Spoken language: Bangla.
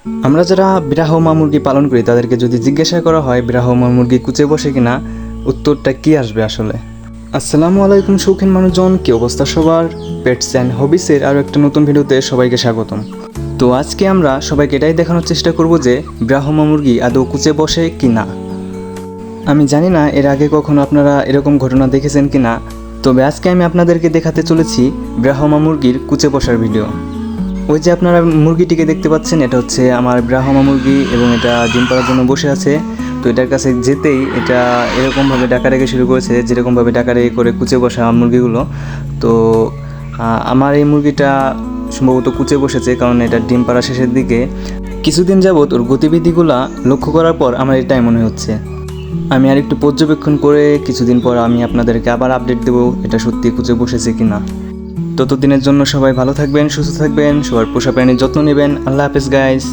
আমরা যারা ব্রাহ্মা মুরগি পালন করি তাদেরকে যদি জিজ্ঞাসা করা হয় ব্রাহ্মা মুরগি কুচে বসে কিনা, উত্তরটা কি আসবে আসলে? আসসালামু আলাইকুম শৌখিন মানুষজন, কি অবস্থা সবার? পেটস অ্যান্ড হবিসের আরও একটা নতুন ভিডিওতে সবাইকে স্বাগতম। তো আজকে আমরা সবাইকে এটাই দেখানোর চেষ্টা করব যে ব্রাহ্মা মুরগি আদৌ কুচে বসে কি না। আমি জানি না এর আগে কখনো আপনারা এরকম ঘটনা দেখেছেন কি না, তবে আজকে আমি আপনাদেরকে দেখাতে চলেছি ব্রাহ্মা মুরগির কুচে বসার ভিডিও। ওই যে আপনারা মুরগিটিকে দেখতে পাচ্ছেন, এটা হচ্ছে আমার ব্রাহ্মা মুরগি এবং এটা ডিম পাড়ার জন্য বসে আছে। তো এটার কাছে যেতেই এটা এরকমভাবে ডাকাডাকি শুরু করেছে, যেরকমভাবে ডাকাডাকি করে কুচে বসা মুরগিগুলো। তো আমার এই মুরগিটা সম্ভবত কুচে বসেছে, কারণ এটা ডিম পাড়া শেষের দিকে। কিছুদিন যাবৎ ওর গতিবিধিগুলো লক্ষ্য করার পর আমার এটাই মনে হচ্ছে। আমি আর একটু পর্যবেক্ষণ করে কিছুদিন পর আমি আপনাদেরকে আবার আপডেট দেবো এটা সত্যি কুচে বসেছে কিনা। ততদিনের জন্য সবাই ভালো থাকবেন, সুস্থ থাকবেন, সবার পোষা প্রাণীর যত্ন নেবেন। আল্লাহ হাফেজ গাইস।